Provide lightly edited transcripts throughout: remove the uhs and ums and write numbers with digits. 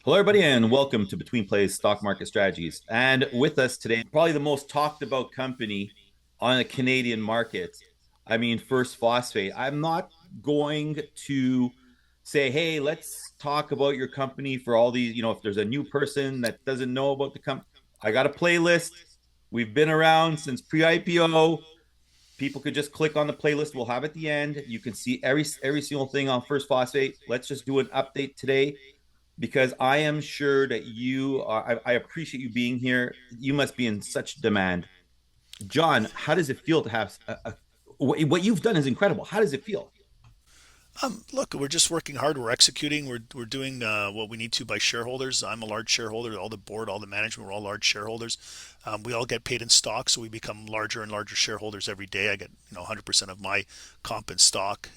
Hello, everybody, and welcome to Betweenplays StockMarket Strategies. And with us today, probably the most talked about company on the Canadian market. I mean, First Phosphate. I'm not going to say, hey, let's talk about your company for all these, if there's a new person that doesn't know about the company. I got a playlist. We've been around since pre-IPO. People could just click on the playlist. We'll have at the end. You can see every single thing on First Phosphate. Let's just do an update today because I am sure that you are, I appreciate you being here. You must be in such demand. John, how does it feel to have what you've done is incredible. How does it feel? Look, we're just working hard. We're executing. We're doing what we need to by shareholders. I'm a large shareholder. All the board, all the management, we're all large shareholders. We all get paid in stock, so we become larger and larger shareholders every day. I get 100% of my comp in stock.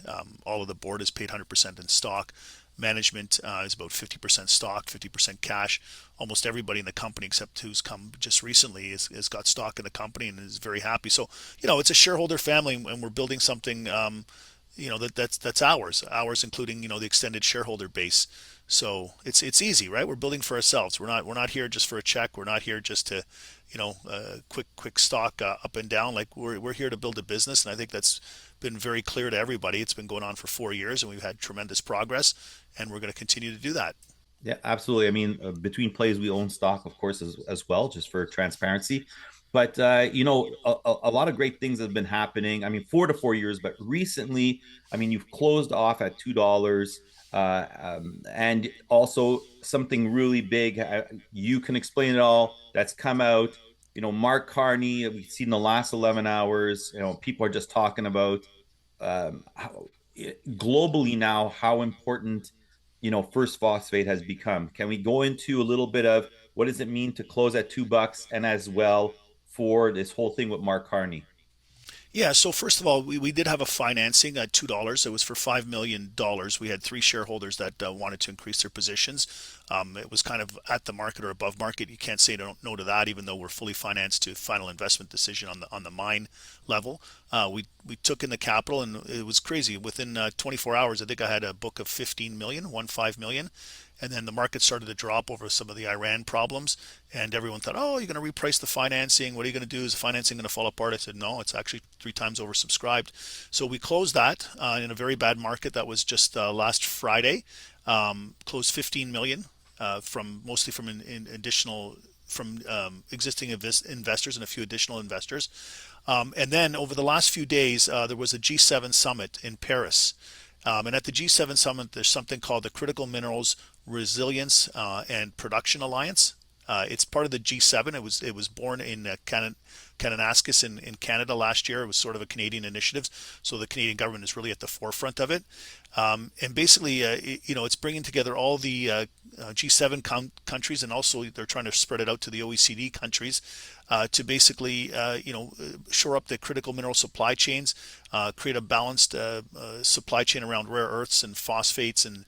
All of the board is paid 100% in stock. Management is about 50% stock, 50% cash. Almost everybody in the company, except who's come just recently, has got stock in the company and is very happy. So, it's a shareholder family, and we're building something. That's ours including the extended shareholder base. So it's easy, right? We're building for ourselves. We're not here just for a check. We're not here just to quick stock up and down. Like we're here to build a business, and I think that's been very clear to everybody. It's been going on for 4 years, and we've had tremendous progress, and we're going to continue to do that. Yeah, absolutely. I mean, between plays, we own stock, of course, as well, just for transparency. But a lot of great things have been happening. I mean, 4 to 4 years, but recently, I mean, you've closed off at $2, and also something really big. You can explain it all. That's come out. Mark Carney. We've seen the last 11 hours. People are just talking about globally now how important First Phosphate has become. Can we go into a little bit of what does it mean to close at $2, and as well for this whole thing with Mark Carney? Yeah, so first of all, we did have a financing at $2. It was for $5 million. We had three shareholders that wanted to increase their positions. It was kind of at the market or above market. You can't say no to that, even though we're fully financed to final investment decision on the mine level. We took in the capital, and it was crazy. Within 24 hours, I think I had a book of 15 million, 15 million. And then the market started to drop over some of the Iran problems, and everyone thought, "Oh, you're going to reprice the financing. What are you going to do? Is the financing going to fall apart?" I said, "No, it's actually three times oversubscribed." So we closed that in a very bad market. That was just last Friday. Closed 15 million from mostly from additional from existing investors and a few additional investors. And then over the last few days, there was a G7 summit in Paris. And at the G7 summit, there's something called the Critical Minerals Resilience and Production Alliance. It's part of the G7. It was born in Kananaskis in Canada last year. It was sort of a Canadian initiative, so the Canadian government is really at the forefront of it. And basically, it's bringing together all the G7 countries, and also they're trying to spread it out to the OECD countries to basically, shore up the critical mineral supply chains, create a balanced supply chain around rare earths and phosphates and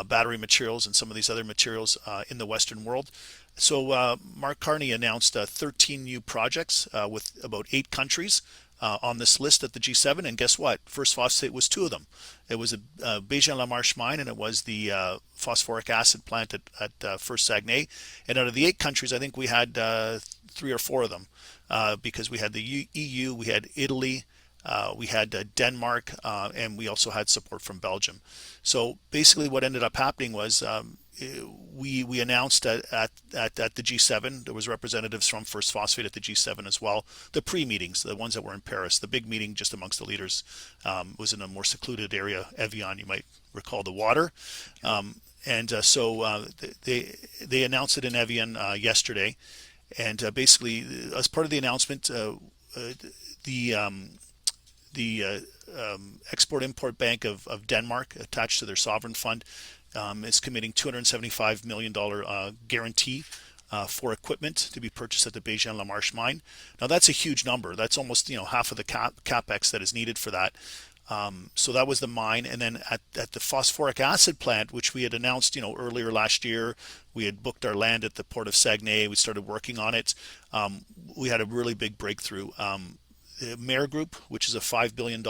battery materials and some of these other materials in the Western world. So Mark Carney announced 13 new projects with about 8 countries on this list at the G7, and guess what? First Phosphate was two of them. It was a Bégin-Lamarche mine, and it was the phosphoric acid plant at First Saguenay. And out of the 8 countries, I think we had 3 or 4 of them because we had the EU, we had Italy, we had Denmark, and we also had support from Belgium. So basically, what ended up happening was we announced at the G7. There was representatives from First Phosphate at the G7 as well. The pre-meetings, the ones that were in Paris. The big meeting just amongst the leaders was in a more secluded area, Evian. You might recall the water. And so they announced it in Evian yesterday. And basically, as part of the announcement, the Export-Import Bank of Denmark, attached to their sovereign fund, is committing $275 million guarantee for equipment to be purchased at the Bégin-Lamarche mine. Now that's a huge number. That's almost half of the capex that is needed for that. So that was the mine, and then at the phosphoric acid plant, which we had announced earlier last year, we had booked our land at the port of Saguenay. We started working on it. We had a really big breakthrough. The Mayer Group, which is a $5 billion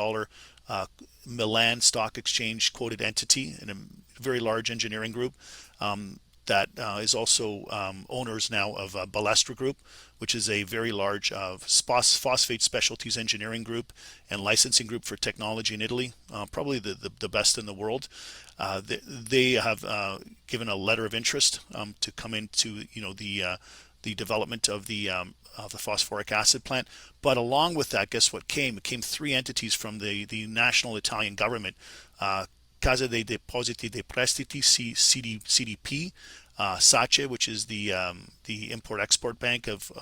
Milan Stock Exchange quoted entity and a very large engineering group, that is also owners now of Balestra Group, which is a very large phosphate specialties engineering group and licensing group for technology in Italy, probably the best in the world. They have given a letter of interest to come into the development of the phosphoric acid plant. But along with that, guess what came? It came three entities from the national Italian government. Casa dei Depositi e Prestiti, CDP, SACE, which is the Import-Export Bank of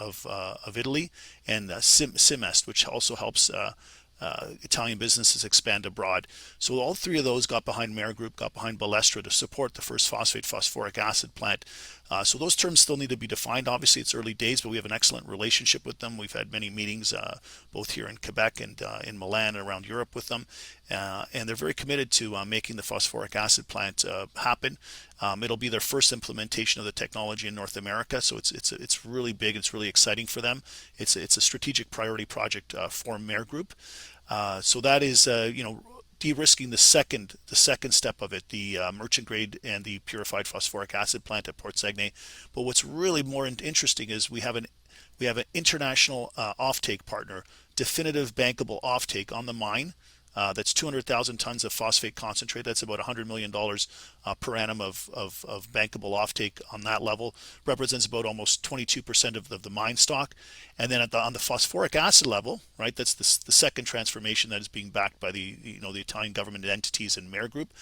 Italy, and Simest, which also helps Italian businesses expand abroad. So all three of those got behind Mare Group, got behind Balestra to support the First Phosphate phosphoric acid plant. So those terms still need to be defined. Obviously, it's early days, but we have an excellent relationship with them. We've had many meetings, both here in Quebec and in Milan and around Europe with them, and they're very committed to making the phosphoric acid plant happen. It'll be their first implementation of the technology in North America, so it's really big. It's really exciting for them. It's a strategic priority project for Mare Group. So that is de-risking the second step of it, the merchant grade and the purified phosphoric acid plant at Port Saguenay. But what's really more interesting is we have an international offtake partner, definitive bankable offtake on the mine. That's 200,000 tons of phosphate concentrate. That's about $100 million per annum of bankable offtake on that level. Represents about almost 22% of the mine stock. And then on the phosphoric acid level, right, that's the second transformation that is being backed by the Italian government entities and Mare Group.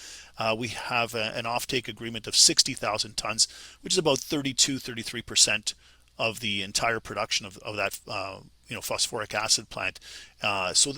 We have an offtake agreement of 60,000 tons, which is about 33% of the entire production of that phosphoric acid plant. So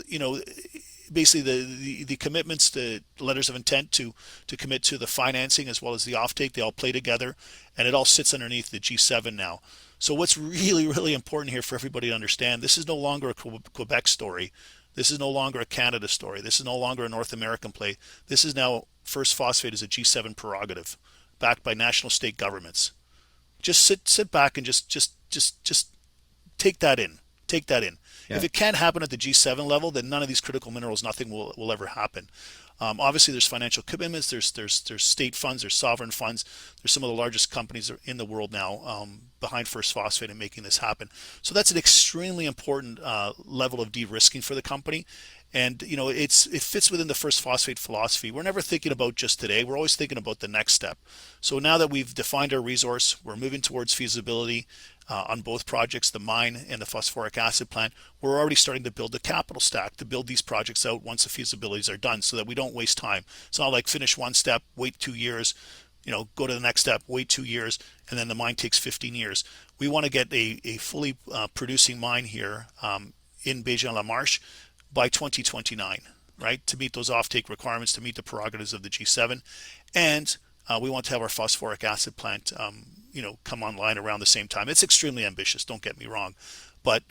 basically the commitments, the letters of intent to commit to the financing as well as the offtake, they all play together, and it all sits underneath the G7 now. So what's really, really important here for everybody to understand, this is no longer a Quebec story. This is no longer a Canada story. This is no longer a North American play. This is now First Phosphate as a G7 prerogative, backed by national state governments. Just sit back and just take that in. Take that in. Yeah. If it can't happen at the G7 level, then none of these critical minerals, nothing will ever happen. Obviously, there's financial commitments. There's state funds. There's sovereign funds. There's some of the largest companies in the world now behind First Phosphate and making this happen. So that's an extremely important level of de-risking for the company. And it fits within the First Phosphate philosophy. We're never thinking about just today. We're always thinking about the next step. So now that we've defined our resource, we're moving towards feasibility on both projects, the mine and the phosphoric acid plant. We're already starting to build the capital stack to build these projects out once the feasibilities are done, so that we don't waste time. It's not like finish one step, wait 2 years, go to the next step, wait 2 years, and then the mine takes 15 years. We want to get a fully producing mine here in Bégin-la-Marche by 2029, right, to meet those offtake requirements, to meet the prerogatives of the G7. And we want to have our phosphoric acid plant come online around the same time. It's extremely ambitious, don't get me wrong, but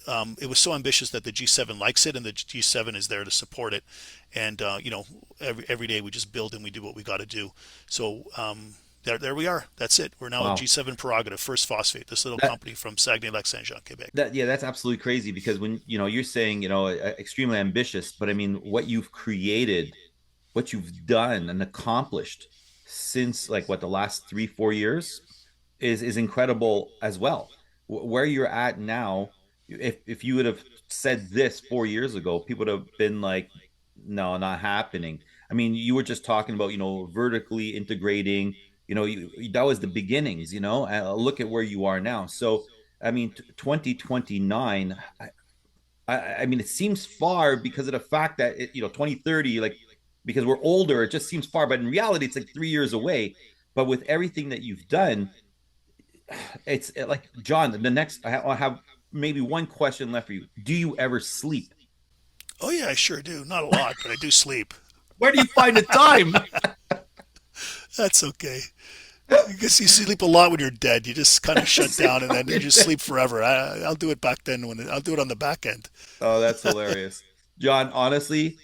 it was so ambitious that the G7 likes it, and the G7 is there to support it. And every day we just build and we do what we got to do. So there we are. That's it. We're now a Wow. G7 prerogative, First Phosphate, this little That company from Saguenay-Lac-Saint-Jean, Quebec. yeah, that's absolutely crazy, because when you're saying extremely ambitious, but I mean what you've created, what you've done and accomplished since like what the last 3-4 years is incredible as well. Where you're at now, if you would have said this 4 years ago, people would have been like, no, not happening. I mean, you were just talking about vertically integrating. That was the beginnings. Look at where you are now. So I mean, 2029. I mean, it seems far because of the fact that 2030, like, because we're older, it just seems far. But in reality, it's like 3 years away. But with everything that you've done, it's like, John, the next, I have maybe one question left for you. Do you ever sleep? Oh yeah, I sure do. Not a lot, but I do sleep. Where do you find the time? That's okay. I guess you sleep a lot when you're dead. You just kind of shut down and then you just sleep forever. I'll do it back then I'll do it on the back end. Oh, that's hilarious. John, honestly,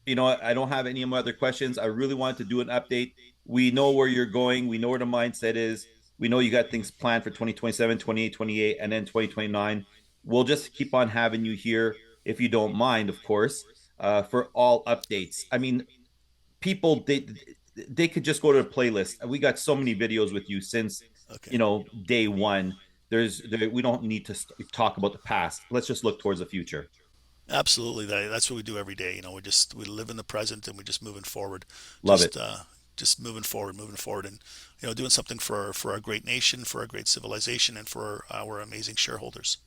I don't have any other questions. I really wanted to do an update. We know where you're going. We know where the mindset is. We know you got things planned for 2027, 28, 28, and then 2029. We'll just keep on having you here, if you don't mind, of course, for all updates. I mean, people, they could just go to the playlist. We got so many videos with you since Okay. day one. We don't need to talk about the past. Let's just look towards the future. Absolutely. That's what we do every day. We live in the present and we're just moving forward. Love it. Just moving forward, and doing something for our great nation, for our great civilization, and for our amazing shareholders.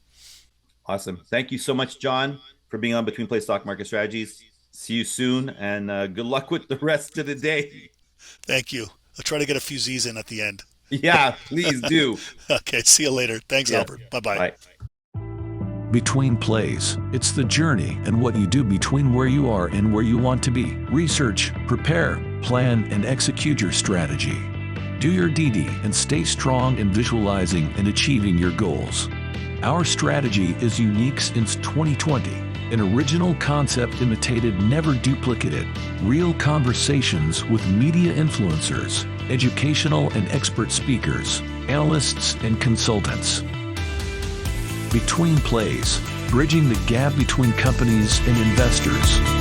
Awesome. Thank you so much, John, for being on Betweenplays Stock Market Strategies. See you soon, and good luck with the rest of the day. Thank you. I'll try to get a few Z's in at the end. Yeah, please do. Okay, see you later. Thanks, Yeah. Albert. Bye-bye. Bye. Between Plays, it's the journey and what you do between where you are and where you want to be. Research, prepare, plan, and execute your strategy. Do your DD and stay strong in visualizing and achieving your goals. Our strategy is unique since 2020. An original concept imitated, never duplicated. Real conversations with media influencers, educational and expert speakers, analysts and consultants. Between Plays, bridging the gap between companies and investors.